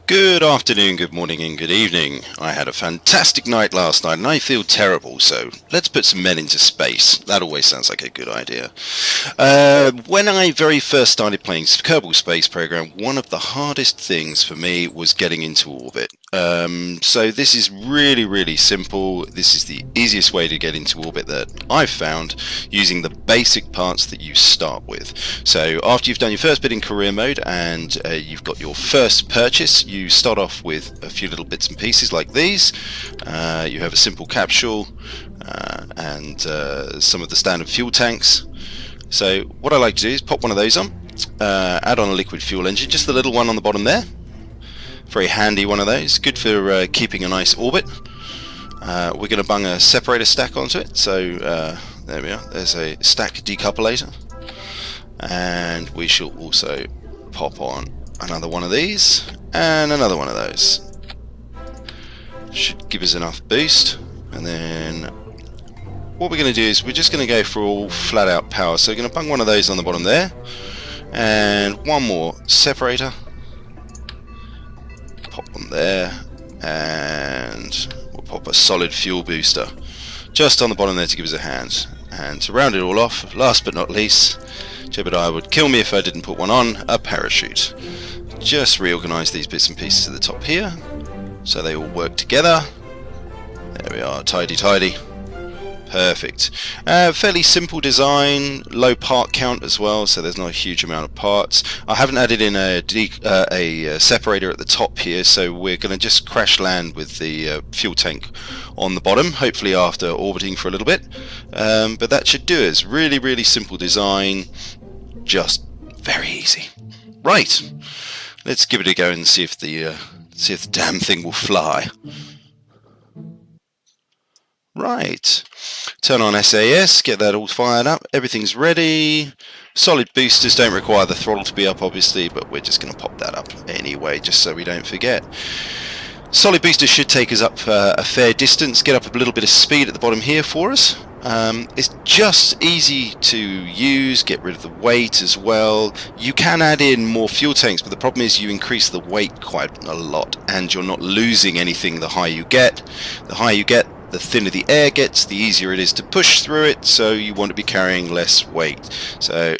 Good afternoon, good morning and good evening. I had a fantastic night last night and I feel terrible, so let's put some men into space. That always sounds like a good idea. When I very first started playing Kerbal Space Program, one of the hardest things for me was getting into orbit. So this is really simple. This is the easiest way to get into orbit that I've found, using the basic parts that you start with. So after you've done your first bit in career mode and you've got your first purchase, you start off with a few little bits and pieces like these. You have a simple capsule and some of the standard fuel tanks. So what I like to do is pop one of those on, add on a liquid fuel engine, just the little one on the bottom there. Very handy one of those, good for keeping a nice orbit. We're going to bung a separator stack onto it, so there we are, there's a stack decoupulator. And we shall also pop on another one of these and another one of those. Should give us enough boost. And then what we're going to do is we're just going to go for all flat out power. So we're going to bung one of those on the bottom there and one more separator. Pop one there, and we'll pop a solid fuel booster just on the bottom there to give us a hand. And to round it all off, last but not least, Jebediah would kill me if I didn't put one on, a parachute. Just reorganise these bits and pieces at the top here so they all work together. There we are, tidy. Perfect. Fairly simple design, low part count as well, so there's not a huge amount of parts. I haven't added in a separator at the top here, so we're going to just crash land with the fuel tank on the bottom, hopefully after orbiting for a little bit. But that should do it. Really simple design, just very easy. Right, let's give it a go and see if the damn thing will fly. Right, turn on SAS, get that all fired up, everything's ready. Solid boosters don't require the throttle to be up obviously, but we're just going to pop that up anyway, just so we don't forget. Solid boosters should take us up a fair distance, get up a little bit of speed at the bottom here for us. It's just easy to use, get rid of the weight as well. You can add in more fuel tanks, but the problem is you increase the weight quite a lot and you're not losing anything the higher you get. The higher you get, the thinner the air gets, the easier it is to push through it, so you want to be carrying less weight. So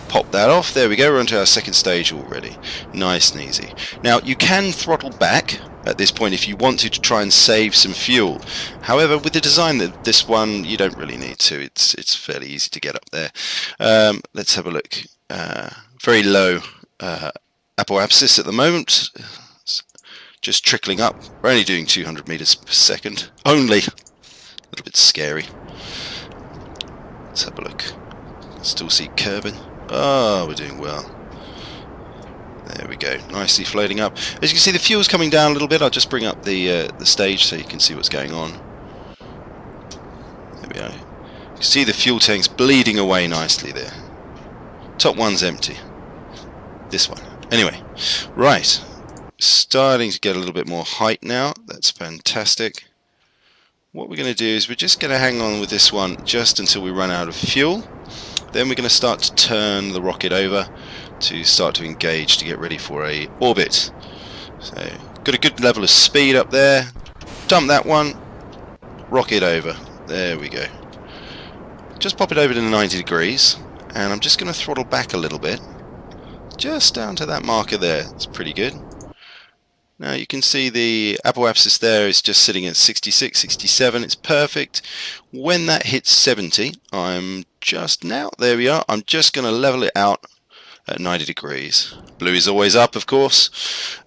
pop that off, there we go, we're onto our second stage already. Nice and easy. Now you can throttle back at this point if you wanted to try and save some fuel. However, with the design of this one, you don't really need to. It's fairly easy to get up there. Let's have a look. Very low apoapsis at the moment. Just trickling up. We're only doing 200 meters per second. Only. A little bit scary. Let's have a look. Still see Kerbin. Oh, we're doing well. There we go. Nicely floating up. As you can see, the fuel's coming down a little bit. I'll just bring up the stage so you can see what's going on. There we go. You can see the fuel tanks bleeding away nicely there. Top one's empty. This one. Anyway, right. Starting to get a little bit more height now. That's fantastic. What we're going to do is we're just going to hang on with this one just until we run out of fuel. Then we're going to start to turn the rocket over to start to engage to get ready for a orbit. So got a good level of speed up there. Dump that one. Rocket over. There we go. Just pop it over to 90 degrees and I'm just going to throttle back a little bit. Just down to that marker there. It's pretty good. Now you can see the apoapsis there is just sitting at 66, 67, it's perfect. When that hits 70, there we are, I'm just going to level it out at 90 degrees. Blue is always up, of course,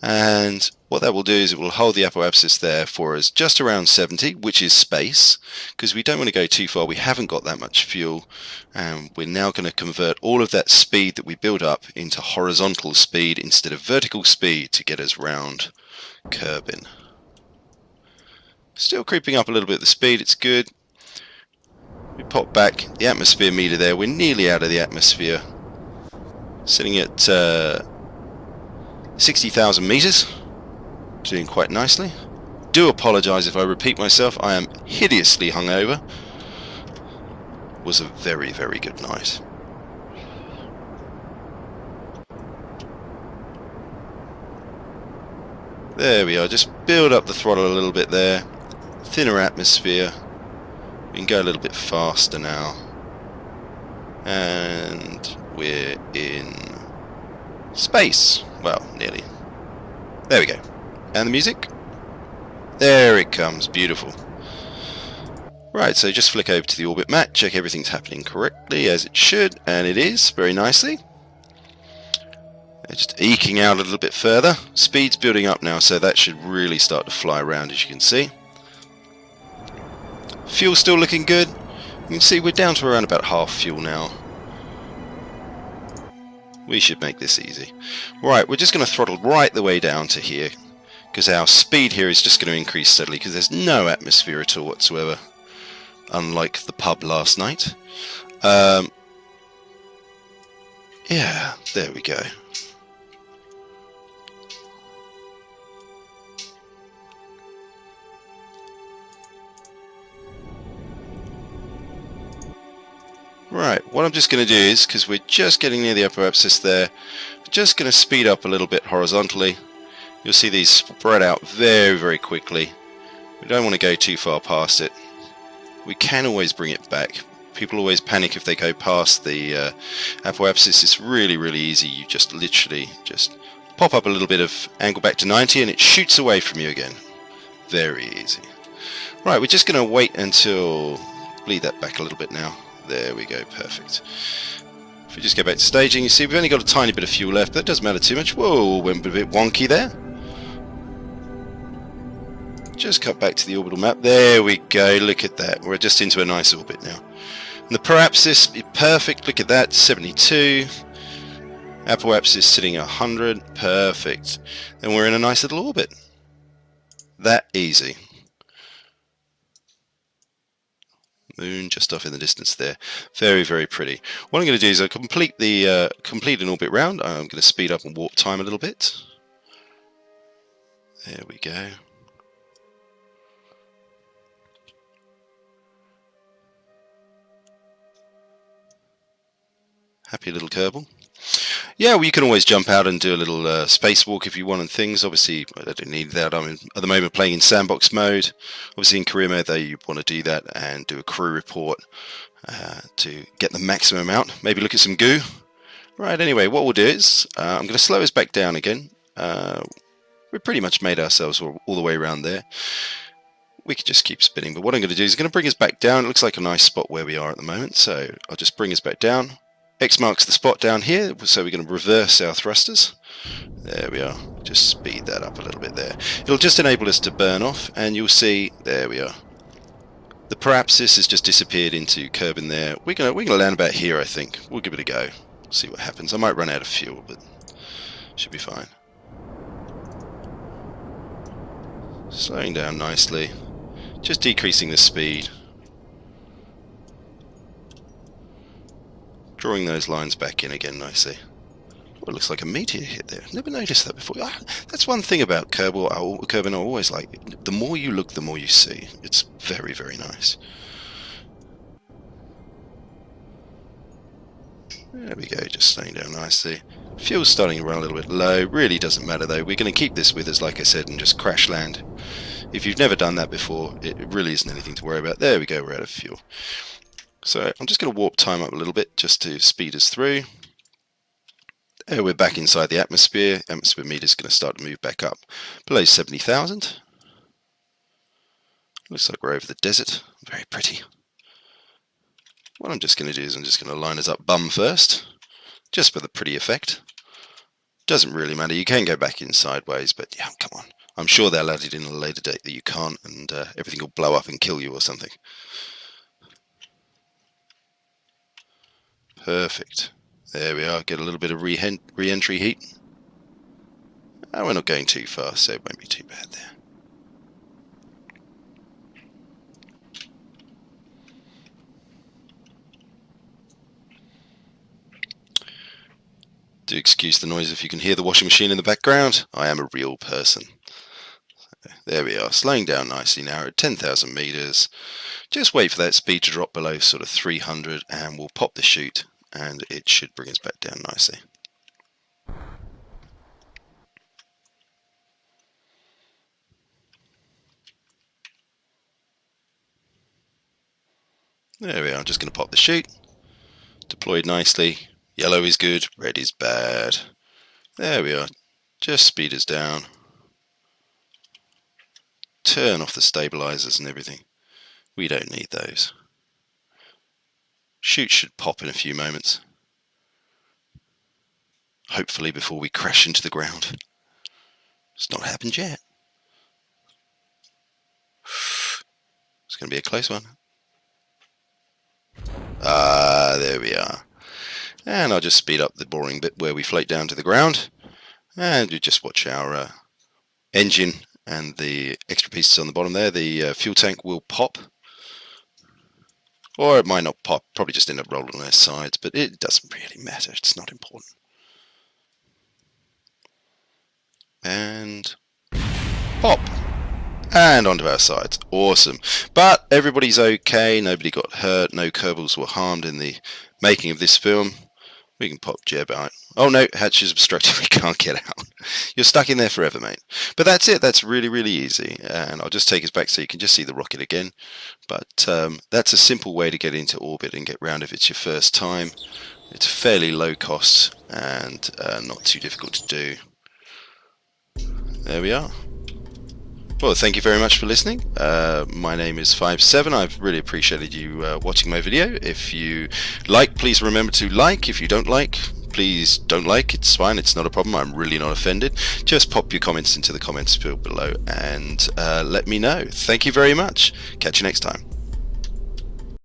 and what that will do is it will hold the apoapsis there for us just around 70, which is space, because we don't want to go too far, we haven't got that much fuel, and we're now going to convert all of that speed that we build up into horizontal speed instead of vertical speed to get us round Kerbin. Still creeping up a little bit the speed, it's good. We pop back the atmosphere meter there, we're nearly out of the atmosphere. Sitting at 60,000 meters. Doing quite nicely. Do apologise if I repeat myself, I am hideously hungover. Was a very good night. There we are, just build up the throttle a little bit there. Thinner atmosphere. We can go a little bit faster now. And we're in space. Well, nearly. There we go. And the music? There it comes, beautiful. Right, so just flick over to the orbit map, check everything's happening correctly as it should, and it is, very nicely. Just eking out a little bit further. Speed's building up now, so that should really start to fly around, as you can see. Fuel's still looking good. You can see we're down to around about half fuel now. We should make this easy. Right, we're just going to throttle right the way down to here, because our speed here is just going to increase steadily, because there's no atmosphere at all whatsoever, unlike the pub last night. Yeah, there we go. Right, what I'm just going to do is, because we're just getting near the upper abscess there, just going to speed up a little bit horizontally. You'll see these spread out very, very quickly. We don't want to go too far past it. We can always bring it back. People always panic if they go past the apoapsis. It's really, really easy. You just literally just pop up a little bit of angle back to 90 and it shoots away from you again. Very easy. Right, we're just going to wait until... bleed that back a little bit now. There we go, perfect. If we just go back to staging, you see we've only got a tiny bit of fuel left, but it doesn't matter too much. Whoa, went a bit wonky there. Just cut back to the orbital map. There we go, look at that. We're just into a nice orbit now. And the proapsis is perfect, look at that, 72. Apoapsis sitting at 100, perfect. Then we're in a nice little orbit. That easy. Moon just off in the distance there. Very, very pretty. What I'm going to do is I'll complete an orbit round. I'm going to speed up and warp time a little bit. There we go. Happy little Kerbin. Yeah, well, you can always jump out and do a little spacewalk if you want and things. Obviously, I don't need that. I'm at the moment playing in sandbox mode. Obviously, in career mode, though, you want to do that and do a crew report to get the maximum out. Maybe look at some goo. Right, anyway, what we'll do is I'm going to slow us back down again. We pretty much made ourselves all the way around there. We could just keep spinning, but what I'm going to do is I'm going to bring us back down. It looks like a nice spot where we are at the moment, so I'll just bring us back down. X marks the spot down here, so we're going to reverse our thrusters. There we are. Just speed that up a little bit there. It'll just enable us to burn off, and you'll see, there we are. The proapsis has just disappeared into Kerbin there. We're gonna land about here, I think. We'll give it a go. See what happens. I might run out of fuel, but should be fine. Slowing down nicely. Just decreasing the speed. Drawing those lines back in again nicely. Oh, it looks like a meteor hit there. Never noticed that before. That's one thing about Kerbin I always like. The more you look, the more you see. It's very, very nice. There we go, just slowing down nicely. Fuel's starting to run a little bit low. Really doesn't matter though. We're going to keep this with us, like I said, and just crash land. If you've never done that before, it really isn't anything to worry about. There we go, we're out of fuel. So I'm just going to warp time up a little bit just to speed us through. There, we're back inside the atmosphere. Atmosphere meter's going to start to move back up below 70,000. Looks like we're over the desert. Very pretty. What I'm just going to do is I'm just going to line us up bum first, just for the pretty effect. Doesn't really matter. You can go back in sideways, but yeah, come on. I'm sure they'll add it in a later date that you can't, and everything will blow up and kill you or something. Perfect. There we are. Get a little bit of re-entry heat. Oh, we're not going too far, so it won't be too bad there. Do excuse the noise if you can hear the washing machine in the background. I am a real person. There we are, slowing down nicely now at 10,000 meters. Just wait for that speed to drop below sort of 300 and we'll pop the chute and it should bring us back down nicely. There we are. I'm just going to pop the chute. Deployed nicely. Yellow is good, red is bad. There we are. Just speed us down. Turn off the stabilizers and everything. We don't need those. Chute should pop in a few moments. Hopefully before we crash into the ground. It's not happened yet. It's going to be a close one. There we are. And I'll just speed up the boring bit where we float down to the ground. And you just watch our engine and the extra pieces on the bottom there. The fuel tank will pop. Or it might not pop, probably just end up rolling on their sides, but it doesn't really matter, it's not important. And pop! And onto our sides. Awesome. But everybody's okay, nobody got hurt, no Kerbals were harmed in the making of this film. We can pop Jeb out. Oh no, hatch is obstructed, we can't get out. You're stuck in there forever, mate. But that's it, that's really, really easy. And I'll just take us back so you can just see the rocket again. But that's a simple way to get into orbit and get round if it's your first time. It's fairly low cost and not too difficult to do. There we are. Well, thank you very much for listening. My name is 57. I've really appreciated you watching my video. If you like, please remember to like. If you don't like, please don't like. It's fine. It's not a problem. I'm really not offended. Just pop your comments into the comments field below and let me know. Thank you very much. Catch you next time.